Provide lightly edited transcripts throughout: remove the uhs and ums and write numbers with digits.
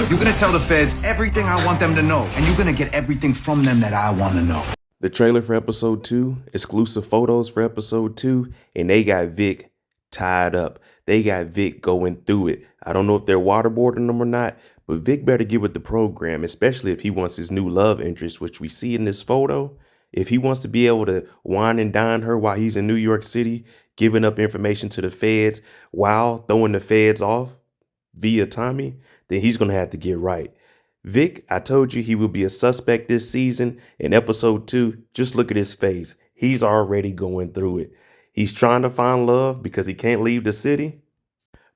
You're gonna tell the feds everything I want them to know, and you're gonna get everything from them that I want to know. The trailer for episode 2, exclusive photos for episode 2, and they got Vic tied up. They got Vic going through it. I don't know if they're waterboarding him or not, but Vic better get with the program, especially if he wants his new love interest, which we see in this photo. If he wants to be able to wine and dine her while he's in New York City, giving up information to the feds while throwing the feds off via Tommy, then he's going to have to get right. Vic, I told you he will be a suspect this season. In episode 2, just look at his face. He's already going through it. He's trying to find love because he can't leave the city.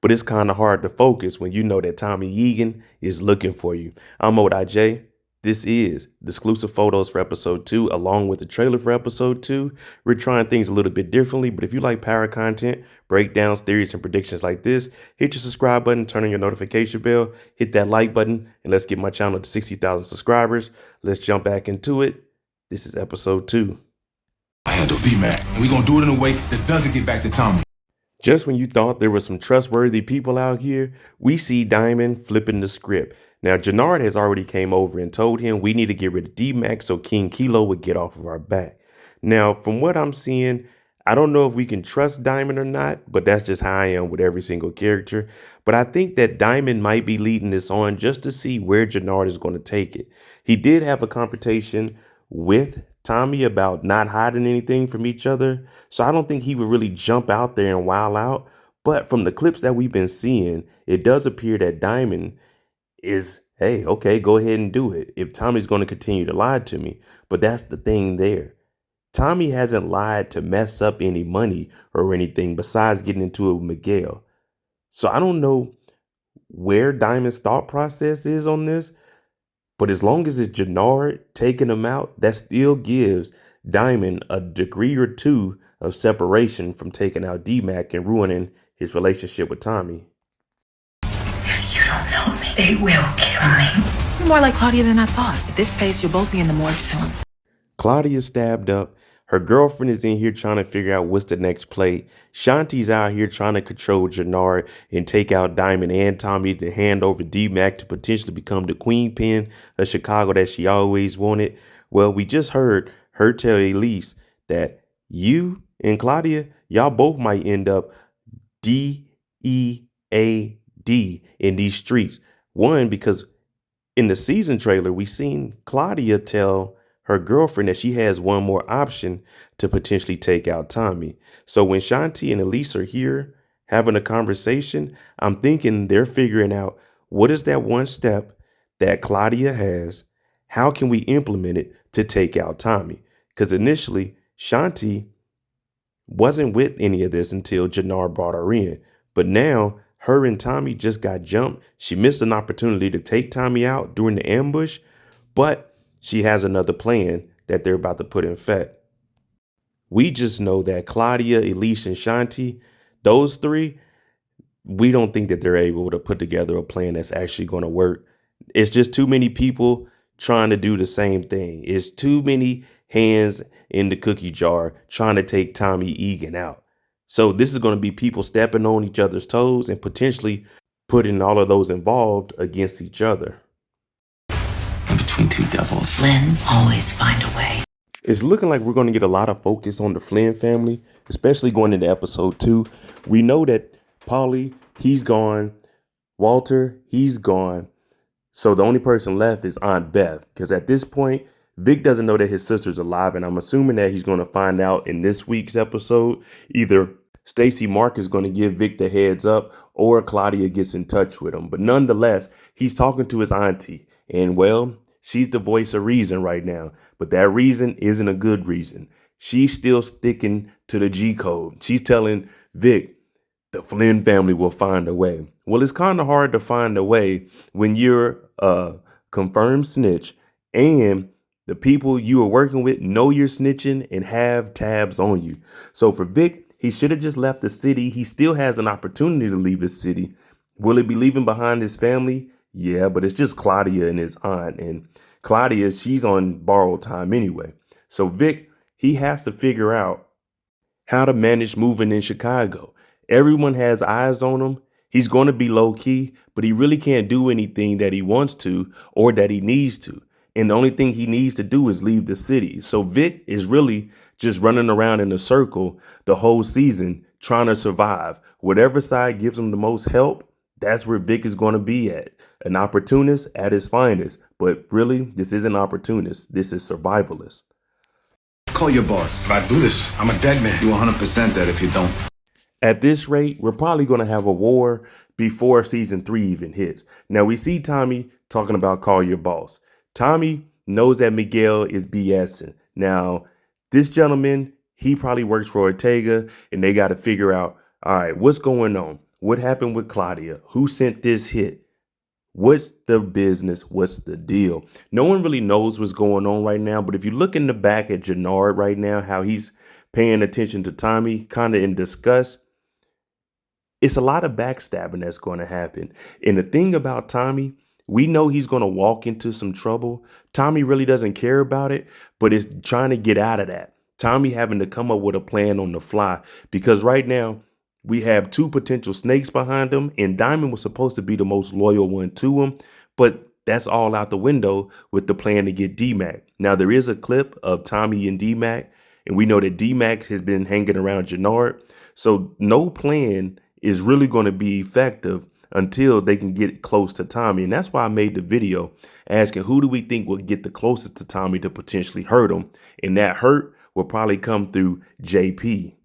But it's kind of hard to focus when you know that Tommy Egan is looking for you. I'm OJ. This is the exclusive photos for episode 2, along with the trailer for episode 2. We're trying things a little bit differently, but if you like power content, breakdowns, theories, and predictions like this, hit your subscribe button, turn on your notification bell, hit that like button, and let's get my channel to 60,000 subscribers. Let's jump back into it. This is episode 2. I handle V-Mac, and we're gonna do it in a way that doesn't get back to Tommy. Just when you thought there were some trustworthy people out here, we see Diamond flipping the script. Now, Jenard has already came over and told him we need to get rid of D-Mac so King Kilo would get off of our back. Now, from what I'm seeing, I don't know if we can trust Diamond or not, but that's just how I am with every single character. But I think that Diamond might be leading this on just to see where Jenard is going to take it. He did have a confrontation with Tommy about not hiding anything from each other. So I don't think he would really jump out there and wild out. But from the clips that we've been seeing, it does appear that Diamond is, hey, okay, go ahead and do it if Tommy's going to continue to lie to me. But that's the thing there. Tommy hasn't lied to mess up any money or anything besides getting into it with Miguel. So I don't know where Diamond's thought process is on this. But as long as it's Jenard taking him out, that still gives Diamond a degree or two of separation from taking out D-Mac and ruining his relationship with Tommy. You don't know me. They will kill me. You're more like Claudia than I thought. At this pace, you'll both be in the morgue soon. Claudia stabbed up. Her girlfriend is in here trying to figure out what's the next play. Shanti's out here trying to control Jenard and take out Diamond and Tommy to hand over D-Mac to potentially become the queen pin of Chicago that she always wanted. Well, we just heard her tell Elise that you and Claudia, y'all both might end up DEAD in these streets. One, because in the season trailer, we seen Claudia tell her girlfriend that she has one more option to potentially take out Tommy. So when Shanti and Elise are here having a conversation, I'm thinking they're figuring out what is that one step that Claudia has? How can we implement it to take out Tommy? Because initially, Shanti wasn't with any of this until Jenard brought her in. But now her and Tommy just got jumped. She missed an opportunity to take Tommy out during the ambush, but she has another plan that they're about to put in effect. We just know that Claudia, Elise, and Shanti, those three, we don't think that they're able to put together a plan that's actually going to work. It's just too many people trying to do the same thing. It's too many hands in the cookie jar trying to take Tommy Egan out. So this is going to be people stepping on each other's toes and potentially putting all of those involved against each other. Between two devils, Flynn's always find a way. It's looking like we're going to get a lot of focus on the Flynn family, especially going into episode 2. We know that Paulie, he's gone. Walter, he's gone. So the only person left is Aunt Beth, because at this point, Vic doesn't know that his sister's alive, and I'm assuming that he's going to find out in this week's episode. Either Stacy Mark is going to give Vic the heads up, or Claudia gets in touch with him. But nonetheless, he's talking to his auntie, and well, she's the voice of reason right now, but that reason isn't a good reason. She's still sticking to the G code. She's telling Vic, the Flynn family will find a way. Well, it's kind of hard to find a way when you're a confirmed snitch and the people you are working with know you're snitching and have tabs on you. So for Vic, he should have just left the city. He still has an opportunity to leave the city. Will he be leaving behind his family? Yeah, but it's just Claudia and his aunt. And Claudia, she's on borrowed time anyway. So Vic, he has to figure out how to manage moving in Chicago. Everyone has eyes on him. He's going to be low key, but he really can't do anything that he wants to or that he needs to. And the only thing he needs to do is leave the city. So Vic is really just running around in a circle the whole season trying to survive. Whatever side gives him the most help, that's where Vic is going to be at. An opportunist at his finest. But really, this isn't opportunist. This is survivalist. Call your boss. If I do this, I'm a dead man. You 100% that if you don't. At this rate, we're probably going to have a war before season 3 even hits. Now, we see Tommy talking about call your boss. Tommy knows that Miguel is BSing. Now, this gentleman, he probably works for Ortega, and they got to figure out, all right, what's going on? What happened with Claudia? Who sent this hit? What's the business? What's the deal? No one really knows what's going on right now, but if you look in the back at Jenard right now, how he's paying attention to Tommy, kind of in disgust, it's a lot of backstabbing that's going to happen. And the thing about Tommy, we know he's going to walk into some trouble. Tommy really doesn't care about it, but it's trying to get out of that. Tommy having to come up with a plan on the fly, because right now we have 2 potential snakes behind him, and Diamond was supposed to be the most loyal one to him, but that's all out the window with the plan to get D-Mac. Now, there is a clip of Tommy and D-Mac, and we know that D-Mac has been hanging around Jenard, so no plan is really going to be effective until they can get close to Tommy. And that's why I made the video asking, who do we think will get the closest to Tommy to potentially hurt him? And that hurt will probably come through JP.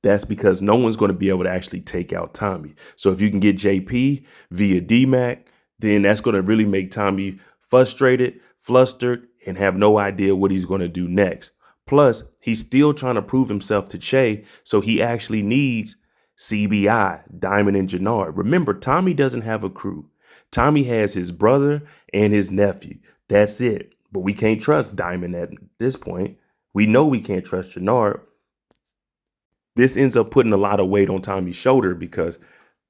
That's because no one's going to be able to actually take out Tommy. So if you can get JP via D-Mac, then that's going to really make Tommy frustrated, flustered, and have no idea what he's going to do next. Plus, he's still trying to prove himself to Che, so he actually needs CBI, Diamond and Jenard. Remember, Tommy doesn't have a crew. Tommy has his brother and his nephew. That's it. But we can't trust Diamond at this point. We know we can't trust Jenard. This ends up putting a lot of weight on Tommy's shoulder because,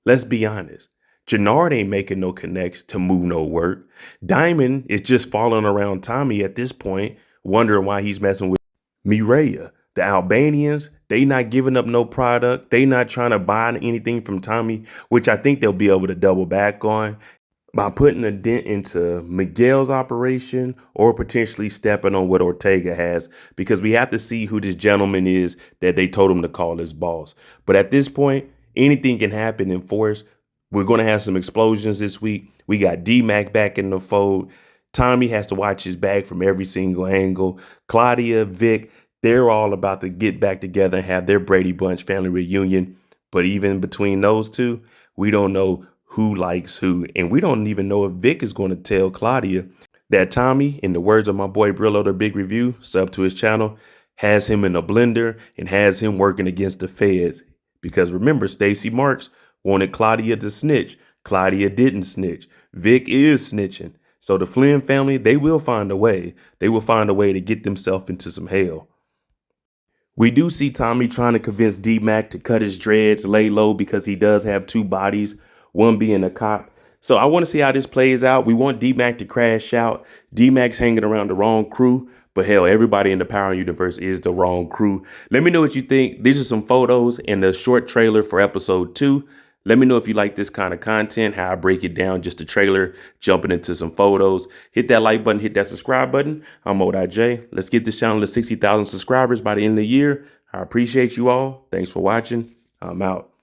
let's be honest, Jenard ain't making no connects to move no work. Diamond is just following around Tommy at this point, wondering why he's messing with Mireya. The Albanians, they not giving up no product. They not trying to buy anything from Tommy, which I think they'll be able to double back on by putting a dent into Miguel's operation or potentially stepping on what Ortega has, because we have to see who this gentleman is that they told him to call his boss. But at this point, anything can happen in Force. We're going to have some explosions this week. We got D-Mac back in the fold. Tommy has to watch his back from every single angle. Claudia, Vic, they're all about to get back together and have their Brady Bunch family reunion. But even between those two, we don't know who likes who. And we don't even know if Vic is going to tell Claudia that Tommy, in the words of my boy Brillo, the Big Review, sub to his channel, has him in a blender and has him working against the feds. Because remember, Stacey Marks wanted Claudia to snitch. Claudia didn't snitch. Vic is snitching. So the Flynn family, they will find a way. They will find a way to get themselves into some hell. We do see Tommy trying to convince D-Mac to cut his dreads, lay low, because he does have 2 bodies, one being a cop. So I want to see how this plays out. We want D-Mac to crash out. D-Mac's hanging around the wrong crew. But hell, everybody in the Power Universe is the wrong crew. Let me know what you think. These are some photos and the short trailer for episode 2. Let me know if you like this kind of content, how I break it down, just a trailer, jumping into some photos. Hit that like button, hit that subscribe button. I'm Mo.J. Let's get this channel to 60,000 subscribers by the end of the year. I appreciate you all. Thanks for watching. I'm out.